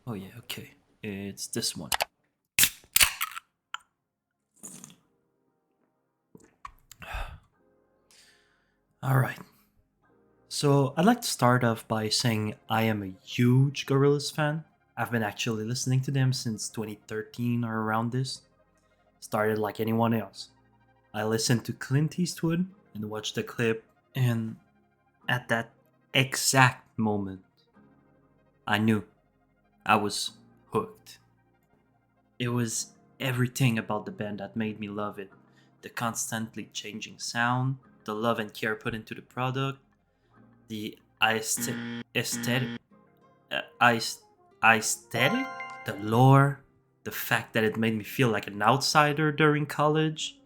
Oh yeah, okay. It's this one. All right. So I'd like to start off by saying I am a huge Gorillaz fan. I've been actually listening to them since 2013 or around this. Started like anyone else. I listened to Clint Eastwood and watched the clip, and at that exact moment, I knew I was hooked. It was everything about the band that made me love it. The constantly changing sound, the love and care put into the product, the aesthetic, uh, aes- aesthetic, the lore, the fact that it made me feel like an outsider during college.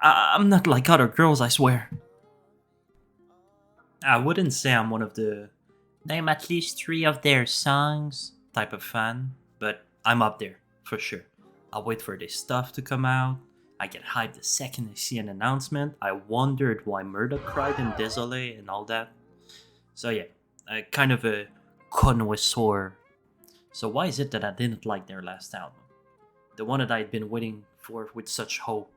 I'm not like other girls, I swear. I wouldn't say I'm one of the name at least three of their songs type of fan, but I'm up there for sure. I'll wait for their stuff to come out. I get hyped the second I see an announcement. I wondered why Murdoch cried in Désolé and all that. So yeah, kind of a connoisseur. So why is it that I didn't like their last album? The one that I'd been waiting for with such hope?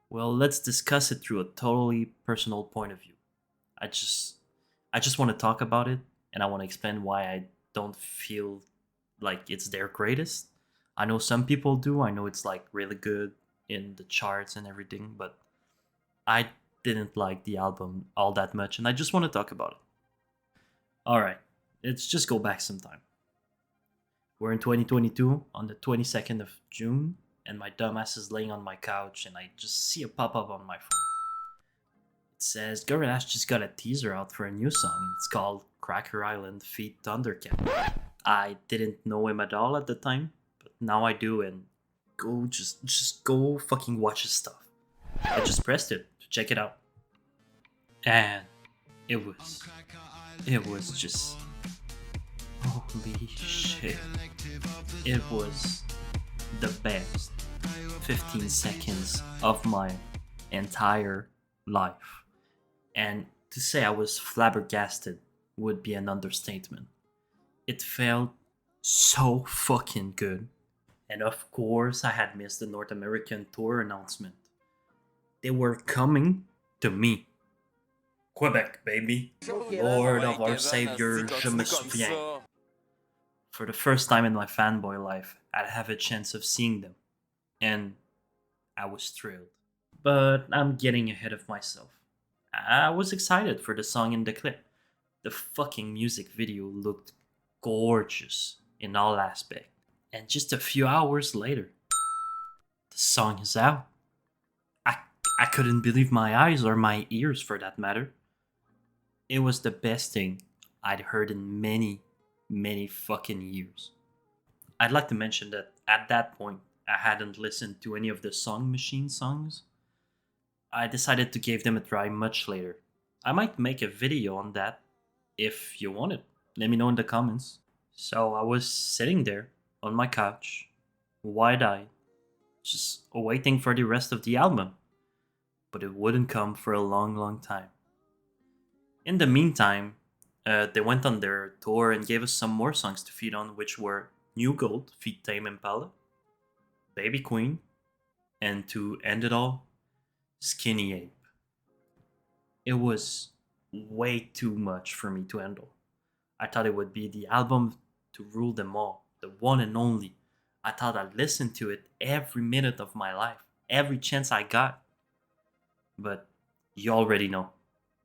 Well, let's discuss it through a totally personal point of view. I just I just want to talk about it and I want to explain why I don't feel like it's their greatest. I know some people do. I know it's like really good in the charts and everything, but I didn't like the album all that much and I just want to talk about it. All right. Let's just go back some time. We're in 2022 on the 22nd of June and my dumbass is laying on my couch and I just see a pop up on my phone. It says Gorillaz just got a teaser out for a new song. It's called Cracker Island feat. Thundercat. I didn't know him at all at the time, but now I do and just go fucking watch his stuff. I just pressed it to check it out. And it was just holy shit. It was the best 15 seconds of my entire life. And to say I was flabbergasted would be an understatement. It felt so fucking good. And of course, I had missed the North American tour announcement. They were coming to me. Quebec, baby. Lord of our Savior, je me souviens. For the first time in my fanboy life, I'd have a chance of seeing them. And I was thrilled. But I'm getting ahead of myself. I was excited for the song in the clip. The fucking music video looked gorgeous in all aspects. And just a few hours later, the song is out. I, I couldn't believe my eyes or my ears for that matter. It was the best thing I'd heard in many, many fucking years. I'd like to mention that at that point, I hadn't listened to any of the Song Machine songs. I decided to give them a try much later. I might make a video on that if you want it. Let me know in the comments. So I was sitting there on my couch, wide eyed, just waiting for the rest of the album. But it wouldn't come for a long, long time. In the meantime, they went on their tour and gave us some more songs to feed on, which were New Gold, feat. Tame Impala, Baby Queen, and to end it all, Skinny Ape. It was way too much for me to handle. I thought it would be the album to rule them all, the one and only. I thought I'd listen to it every minute of my life, every chance I got. But you already know,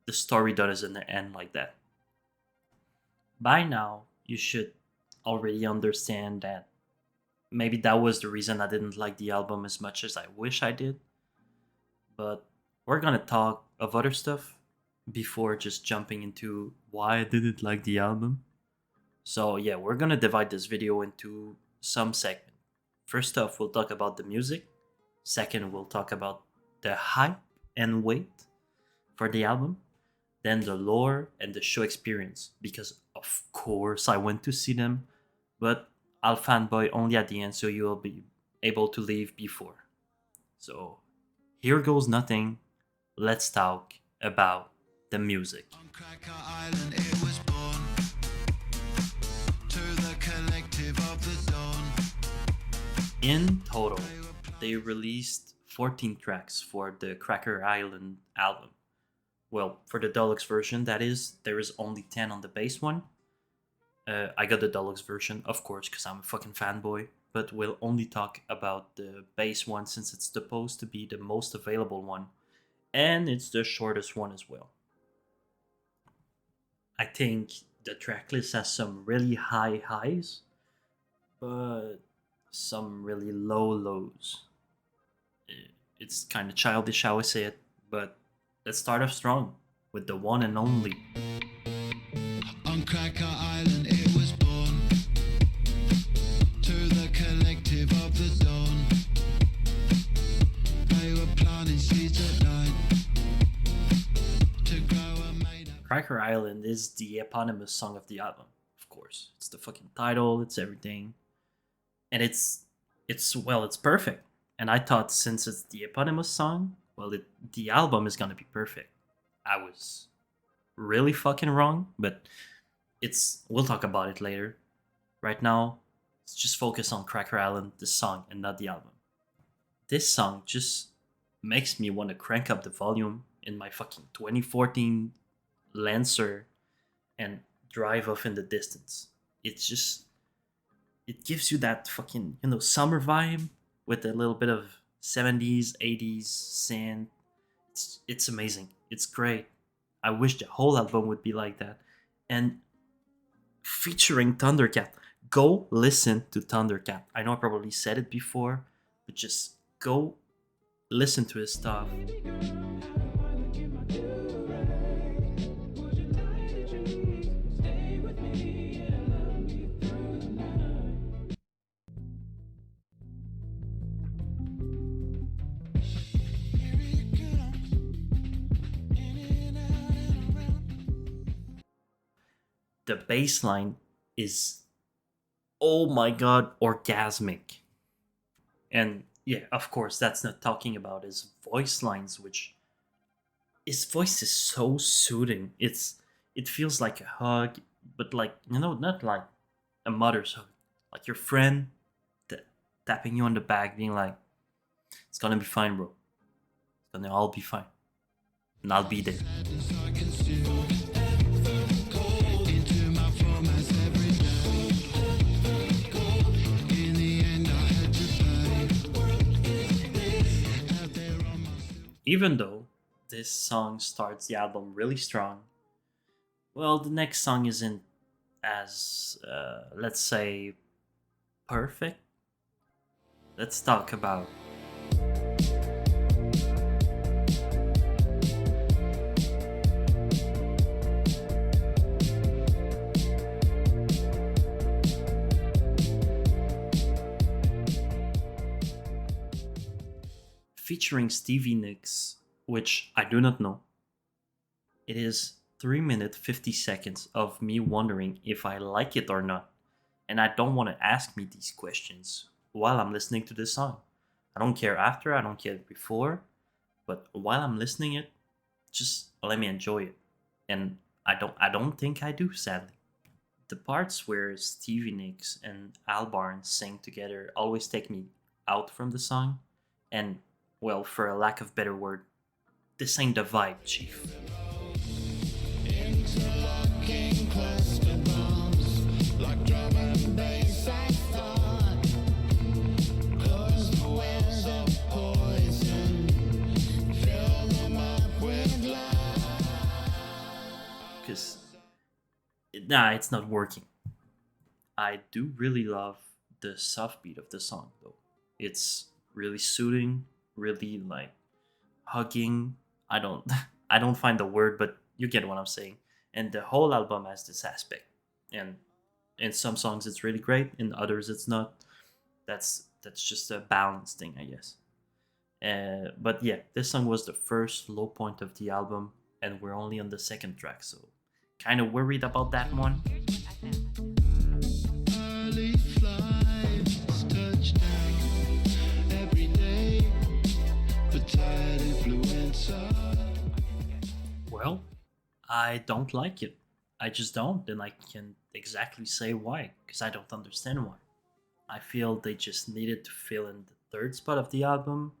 the story doesn't end like that. By now, you should already understand that maybe that was the reason I didn't like the album as much as I wish I did. But we're gonna talk of other stuff before just jumping into why I didn't like the album. So yeah, we're gonna divide this video into some segments. First off, we'll talk about the music. Second, we'll talk about the hype and wait for the album. Then the lore and the show experience. Because of course I went to see them, but I'll fanboy only at the end so you'll be able to leave before. So here goes nothing. Let's talk about the music. On Cracker Island it was born to the collective of the dawn. In total, they released 14 tracks for the Cracker Island album. Well, for the deluxe version, that is, there is only 10 on the bass one. I got the deluxe version, of course, because I'm a fucking fanboy, but we'll only talk about the bass one since it's supposed to be the most available one, and it's the shortest one as well. I think the tracklist has some really high highs, but some really low lows. It's kind of childish how I say it, but let's start off strong with the one and only. On Cracker Island it was born to the collective of the dawn. They were planting seeds at night to grow a made up. Cracker Island is the eponymous song of the album, of course. It's the fucking title, it's everything. And it's perfect. And I thought since it's the eponymous song, the album is gonna be perfect. I was really fucking wrong, but we'll talk about it later. Right now, let's just focus on Cracker Island, the song, and not the album. This song just makes me want to crank up the volume in my fucking 2014 Lancer and drive off in the distance. It gives you that fucking, summer vibe with a little bit of 70s, 80s synth. It's amazing. It's great. I wish the whole album would be like that. And featuring Thundercat. Go listen to Thundercat. I know I probably said it before, but just go listen to his stuff. The bass line is, oh my god, orgasmic. And yeah, of course, that's not talking about his voice lines, which his voice is so soothing. It feels like a hug, but like, not like a mother's hug, like your friend tapping you on the back, being like, "It's gonna be fine, bro. It's gonna all be fine, and I'll be there." Even though this song starts the album really strong, well, the next song isn't as, let's say, perfect. Let's talk about featuring Stevie Nicks, which I do not know. It is 3 minutes 50 seconds of me wondering if I like it or not. And I don't want to ask me these questions while I'm listening to this song. I don't care after, I don't care before, but while I'm listening it, just let me enjoy it. And I don't think I do, sadly. The parts where Stevie Nicks and Al Barnes sing together always take me out from the song, and well, for a lack of better word, this ain't the vibe, chief. Because, nah, it's not working. I do really love the soft beat of the song, though. It's really soothing, really like hugging. I don't I don't find the word, but you get what I'm saying. And the whole album has this aspect. And in some songs it's really great, in others it's not. That's just a balance thing, I guess. But yeah, this song was the first low point of the album, and we're only on the second track, so kind of worried about that one. Early flights touch down every day. I don't like it. I just don't, and I can't exactly say why, because I don't understand why. I feel they just needed to fill in the third spot of the album.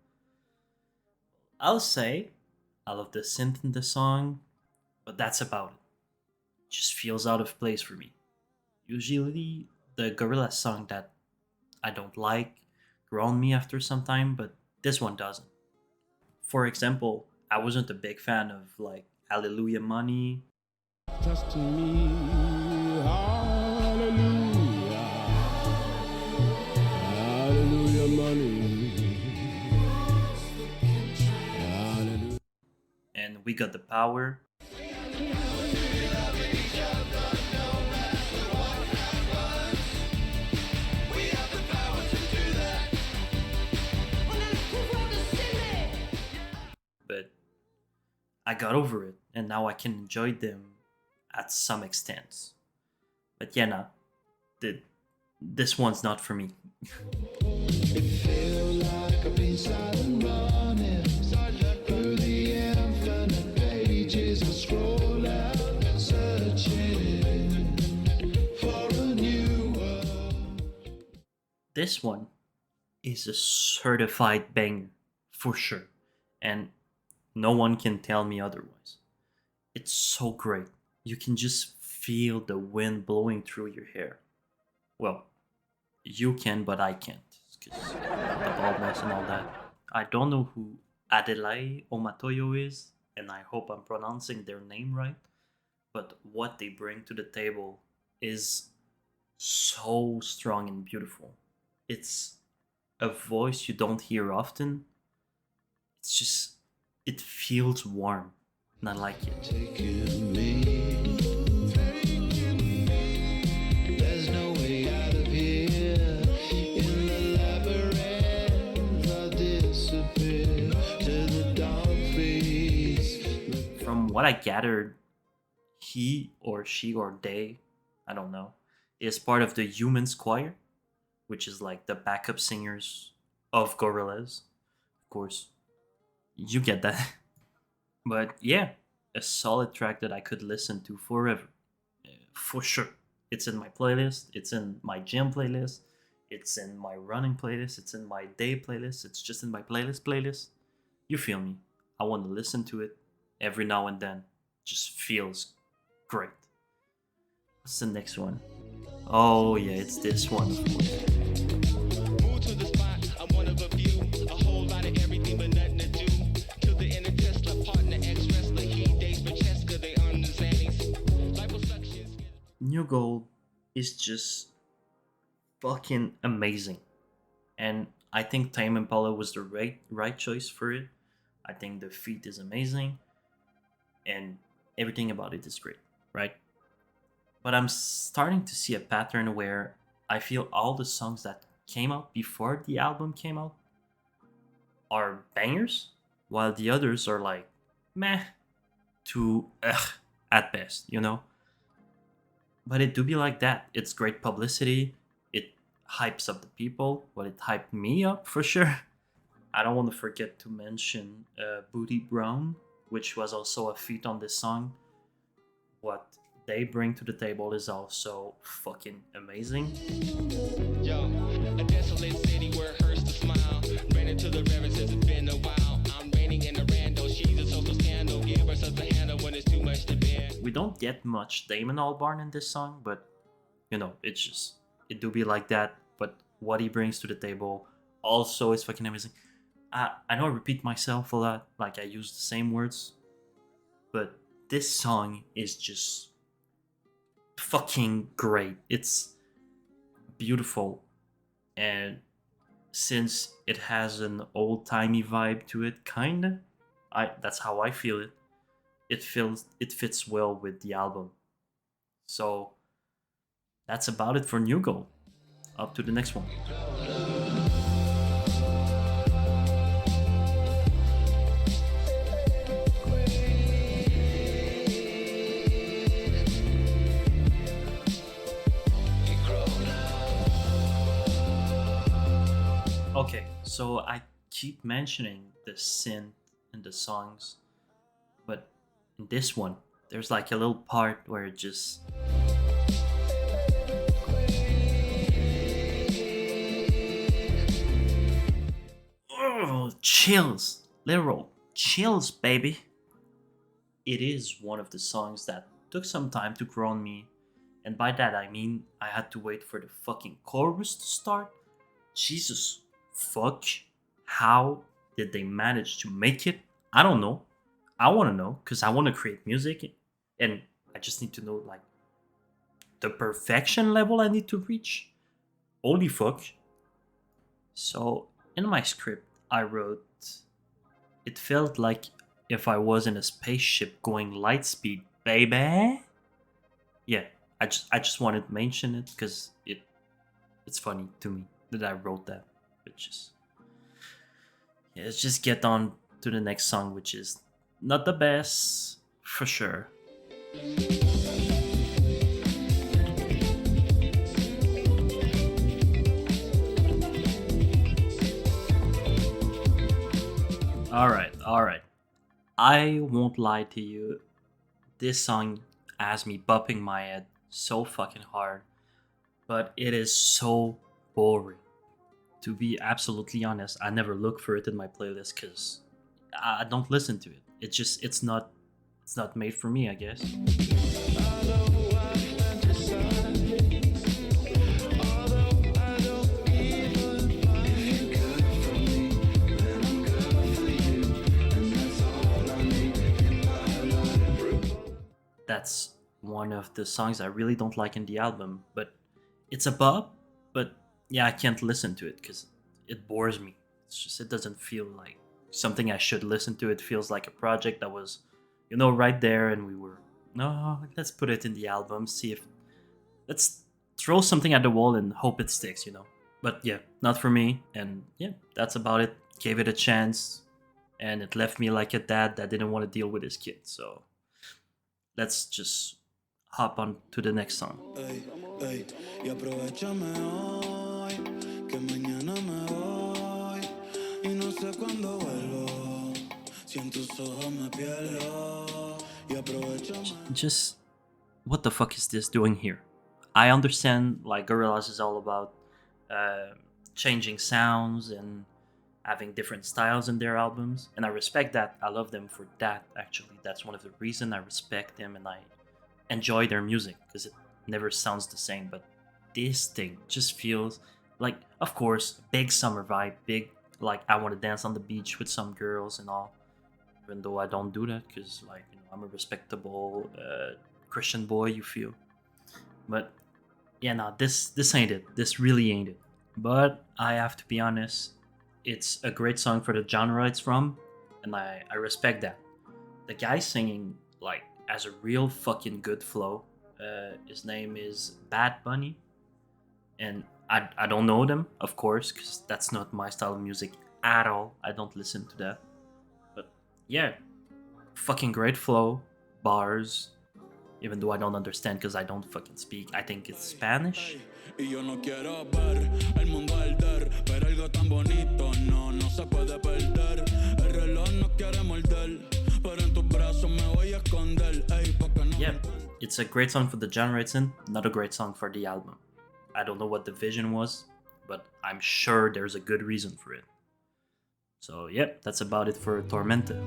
I'll say I love the synth in the song, but that's about it. Just feels out of place for me. Usually, the Gorillaz song that I don't like grow on me after some time, but this one doesn't. For example, I wasn't a big fan of like Hallelujah Money. Trust me, hallelujah, hallelujah, money, hallelujah. And We Got the Power. But I got over it, and now I can enjoy them at some extent. But yeah, nah, the, this one's not for me. It feel like I've been silent running through the infinite pages and scroll out, searching for a new world. This one is a certified banger, for sure. And no one can tell me otherwise. It's so great. You can just feel the wind blowing through your hair. Well, you can, but I can't. Because the baldness and all that. I don't know who Adelaide Omatoyo is, and I hope I'm pronouncing their name right. But what they bring to the table is so strong and beautiful. It's a voice you don't hear often. It's just, it feels warm, and I like it. Taking me, there's no way out of here. In the labyrinth, I'll disappear to the dark place. From what I gathered, he or she or they, I don't know, is part of the Humans Choir, which is like the backup singers of Gorillaz. Of course, you get that. But yeah, a solid track that I could listen to forever. For sure. It's in my playlist, it's in my gym playlist, it's in my running playlist, it's in my day playlist, it's just in my playlist. You feel me? I want to listen to it every now and then. Just feels great. What's the next one? Oh yeah, it's this one, of course. Move to the spot, I'm one of a few. A whole lot of everything but nothing to do. To the inner Tesla, partner, ex-wrestler. He dates Francesca, they on the Xannies. Liposuction. New Gold is just fucking amazing. And I think Tame Impala was the right choice for it. I think the feat is amazing. And everything about it is great, right? But I'm starting to see a pattern where I feel all the songs that came out before the album came out are bangers, while the others are like meh to ugh at best, you know? But it do be like that. It's great publicity. It hypes up the people. Well, it hyped me up for sure. I don't want to forget to mention Booty Brown, which was also a feat on this song. What they bring to the table is also fucking amazing. Yo, a desolate city where it hurts to smile. Ran into the river since it's been a while. I'm raining in a rando. She's a social scandal. Give her such a handle when it's too much to bear. We don't get much Damon Albarn in this song, but you know, it's just, it do be like that. But what he brings to the table also is fucking amazing. I know I repeat myself a lot, like I use the same words, but this song is just fucking great. It's beautiful, and since it has an old-timey vibe to it, kinda, that's how I feel it. It fits well with the album. So that's about it for New Gold. Up to the next one. Okay, so I keep mentioning the synth in the songs, but in this one, There's like a little part where it just oh, chills, literal chills, baby. It is one of the songs that took some time to grow on me, and by that I mean I had to wait for the fucking chorus to start. Jesus fuck, how did they manage to make it? I don't know. I want to know because I want to create music, and I just need to know like the perfection level I need to reach. Holy fuck. So in my script I wrote, it felt like if I was in a spaceship going light speed, baby. Yeah, I just wanted to mention it because it's funny to me that I wrote that. Which is yeah, let's just get on to the next song, which is not the best for sure. All right. I won't lie to you. This song has me bopping my head so fucking hard, but it is so boring. To be absolutely honest, I never look for it in my playlist because I don't listen to it. It's not made for me, I guess. That's one of the songs I really don't like in the album, but it's a bop, but yeah, I can't listen to it because it bores me. It's just it doesn't feel like something I should listen to. It feels like a project that was, right there, and we were no, let's put it in the album, see if let's throw something at the wall and hope it sticks. But yeah, not for me, and yeah, that's about it. Gave it a chance, and it left me like a dad that didn't want to deal with his kid. So let's just hop on to the next song. Ey, ey, y aprovechame hoy, que mañana me voy, y no sé cuándo vuelvo, si en tus ojos me pierdo, y aprovechame. Just what the fuck is this doing here? I understand like Gorillaz is all about changing sounds and having different styles in their albums, and I respect that. I love them for that. Actually, that's one of the reasons I respect them and I enjoy their music because it never sounds the same. But this thing just feels like, of course, big summer vibe, big like I want to dance on the beach with some girls and all. Even though I don't do that because I'm a respectable Christian boy. You feel, but yeah, no, this ain't it. This really ain't it. But I have to be honest. It's a great song for the genre it's from, and I respect that. The guy singing like has a real fucking good flow. His name is Bad Bunny, and I don't know them, of course, because that's not my style of music at all. I don't listen to that. But yeah, fucking great flow, bars, even though I don't understand because I don't fucking speak. I think it's Spanish. Y yo no quiero ver el mundo arder, pero algo tan bonito no se puede perder. El reloj no quiere morder, pero en tus brazos me voy a esconder. Ey, porque no. Yeah, it's a great song for the genre it's in, not a great song for the album. I don't know what the vision was, but I'm sure there's a good reason for it. So yeah, that's about it for Tormenta.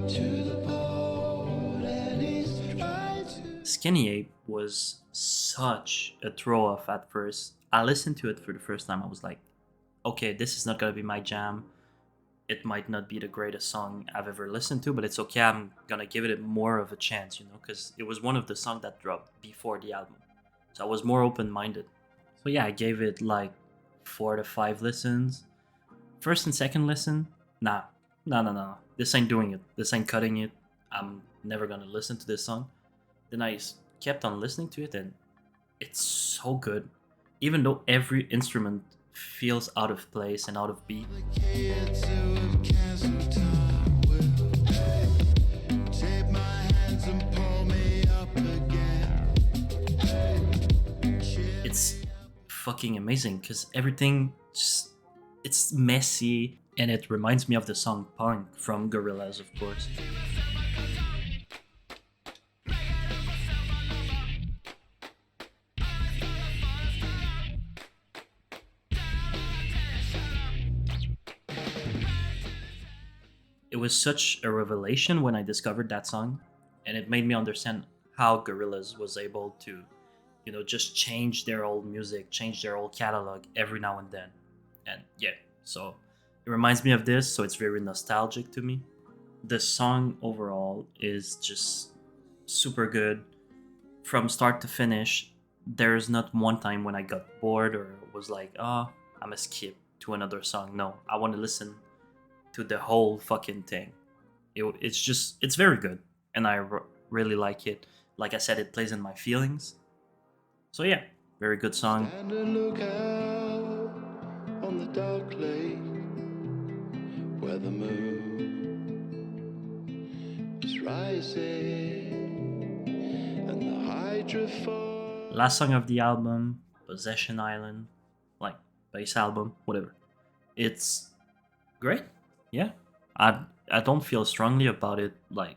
To the pole and he's trying to. Skinny Ape was such a throw off at first. I listened to it for the first time. I was like, okay, this is not gonna be my jam. It might not be the greatest song I've ever listened to, but it's okay. I'm gonna give it more of a chance, because it was one of the songs that dropped before the album. So I was more open minded. So yeah, I gave it like 4 to 5 listens. First and second listen, nah. No. This ain't doing it. This ain't cutting it. I'm never gonna listen to this song. Then I kept on listening to it, and it's so good. Even though every instrument feels out of place and out of beat. Kids who can't time will take my hands and pull me up again. It's fucking amazing because everything just, it's messy. And it reminds me of the song Punk from Gorillaz, of course. It was such a revelation when I discovered that song, and it made me understand how Gorillaz was able to, just change their old music, change their old catalog every now and then. And yeah, so it reminds me of this, so it's very nostalgic to me. The song overall is just super good from start to finish. There's not one time when I got bored or was like, oh, I'm gonna skip to another song. No, I want to listen to the whole fucking thing. It's very good, and really like it. Like I said, it plays in my feelings. So yeah, very good song. Stand and look out on the dark lake where the moon is rising and the hydra falls. Last song of the album, Possession Island, like bass album, whatever. It's great. Yeah, I don't feel strongly about it, like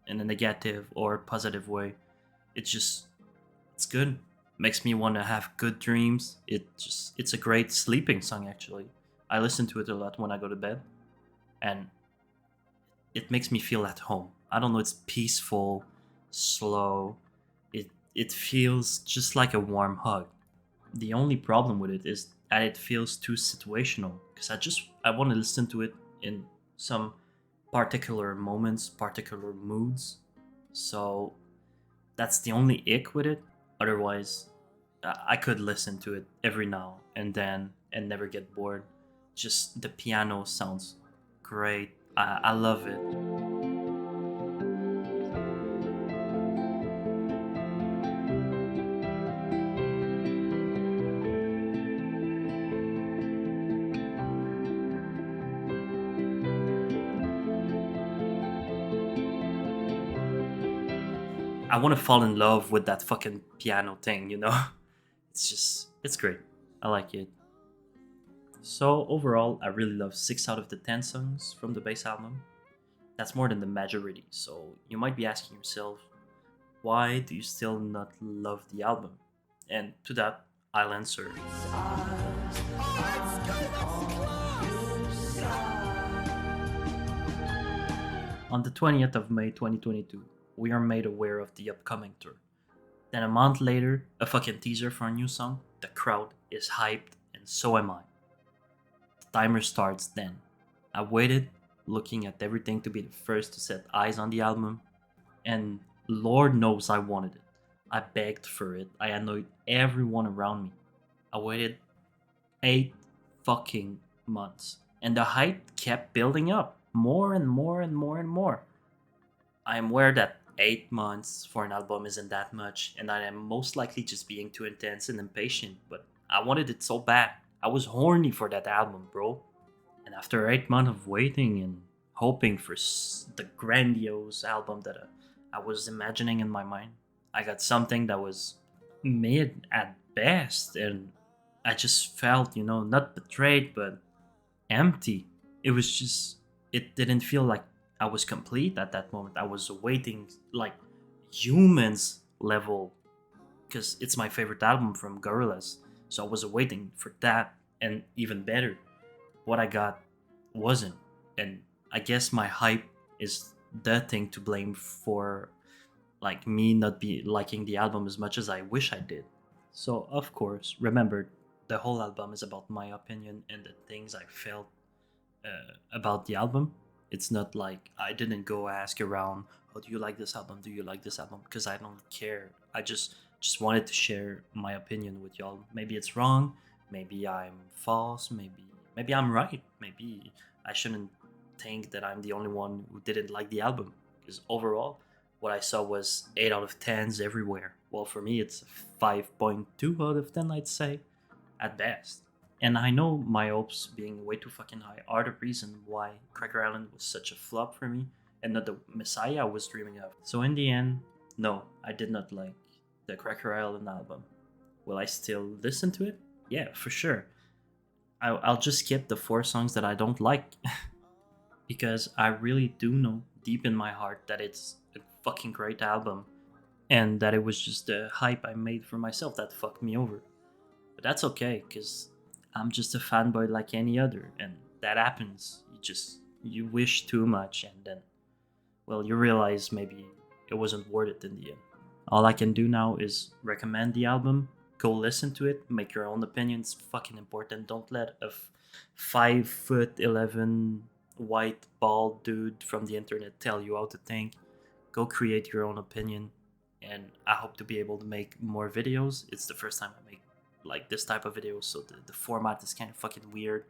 in a negative or positive way. It's good. Makes me want to have good dreams. It's a great sleeping song actually. I listen to it a lot when I go to bed, and it makes me feel at home. I don't know, it's peaceful, slow. It feels just like a warm hug. The only problem with it is that it feels too situational because I want to listen to it in some particular moments, particular moods. So that's the only ick with it. Otherwise, I could listen to it every now and then and never get bored. Just the piano sounds great. I love it. I want to fall in love with that fucking piano thing. It's great. I like it. So overall, I really love 6 out of the 10 songs from the bass album. That's more than the majority. So you might be asking yourself, why do you still not love the album? And to that, I'll answer. On the 20th of May 2022, we are made aware of the upcoming tour. Then a month later, a fucking teaser for a new song. The crowd is hyped, and so am I. The timer starts then. I waited, looking at everything to be the first to set eyes on the album, and Lord knows I wanted it. I begged for it. I annoyed everyone around me. I waited 8 fucking months, and the hype kept building up more and more and more and more. I am aware that 8 months for an album isn't that much, and I am most likely just being too intense and impatient, but I wanted it so bad. I was horny for that album, bro. And after 8 months of waiting and hoping for the grandiose album that I was imagining in my mind, I got something that was mid at best, and I just felt, not betrayed, but empty. It didn't feel like I was complete at that moment. I was waiting like humans level because it's my favorite album from Gorillaz. So I was waiting for that and even better. What I got wasn't. And I guess my hype is the thing to blame for like me not be liking the album as much as I wish I did. So of course, remember the whole album is about my opinion and the things I felt about the album. It's not like I didn't go ask around, oh, do you like this album? Do you like this album? Because I don't care. I just wanted to share my opinion with y'all. Maybe it's wrong. Maybe I'm false. Maybe I'm right. Maybe I shouldn't think that I'm the only one who didn't like the album. Because overall, what I saw was 8 out of 10s everywhere. Well, for me, it's 5.2 out of 10, I'd say, at best. And I know my hopes being way too fucking high are the reason why Cracker Island was such a flop for me and not the Messiah I was dreaming of. So in the end, no, I did not like the Cracker Island album. Will I still listen to it? Yeah, for sure. I'll just skip the 4 songs that I don't like because I really do know deep in my heart that it's a fucking great album and that it was just the hype I made for myself that fucked me over. But that's okay because I'm just a fanboy like any other, and that happens. You wish too much, and then, well, you realize maybe it wasn't worth it in the end. All I can do now is recommend the album. Go listen to it. Make your own opinions. Fucking important. Don't let a 5'11" white bald dude from the internet tell you how to think. Go create your own opinion. And I hope to be able to make more videos. It's the first time I make like this type of video, so the format is kind of fucking weird,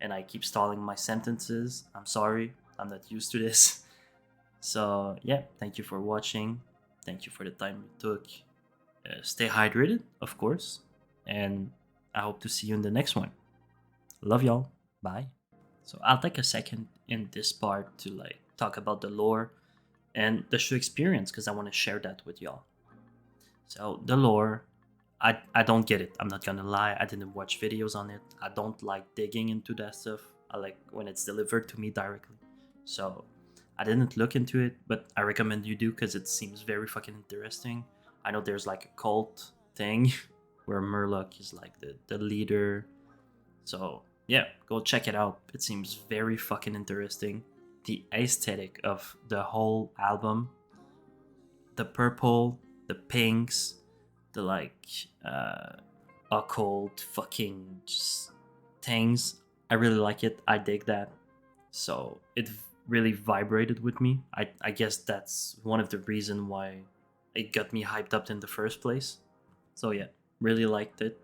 and I keep stalling my sentences. I'm sorry. I'm not used to this. So yeah, thank you for watching. Thank you for the time you took. Stay hydrated, of course, and I hope to see you in the next one. Love y'all. Bye. So I'll take a second in this part to like talk about the lore and the show experience because I want to share that with y'all. So the lore, I don't get it. I'm not gonna lie. I didn't watch videos on it. I don't like digging into that stuff. I like when it's delivered to me directly. So I didn't look into it, but I recommend you do because it seems very fucking interesting. I know there's like a cult thing where Murloc is like the leader. So yeah, go check it out. It seems very fucking interesting. The aesthetic of the whole album, the purple, the pinks, the like occult fucking just things. I really like it. I dig that. So it really vibrated with me. I guess that's one of the reason why it got me hyped up in the first place. So yeah, really liked it.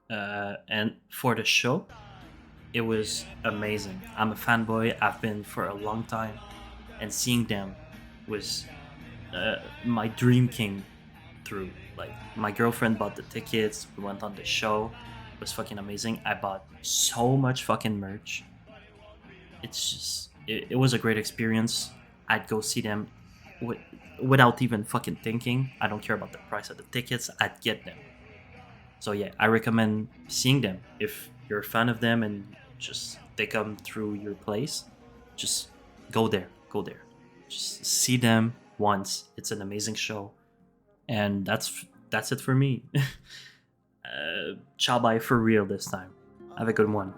And for the show, it was amazing. I'm a fanboy. I've been for a long time, and seeing them was my dream came through. Like my girlfriend bought the tickets. We went on the show. It was fucking amazing. I bought so much fucking merch. It's just it was a great experience. I'd go see them without even fucking thinking. I don't care about the price of the tickets. I'd get them. So yeah, I recommend seeing them if you're a fan of them and just they come through your place. Just go there. Go there. Just see them once. It's an amazing show. And that's it for me. Ciao bye for real this time. Have a good one.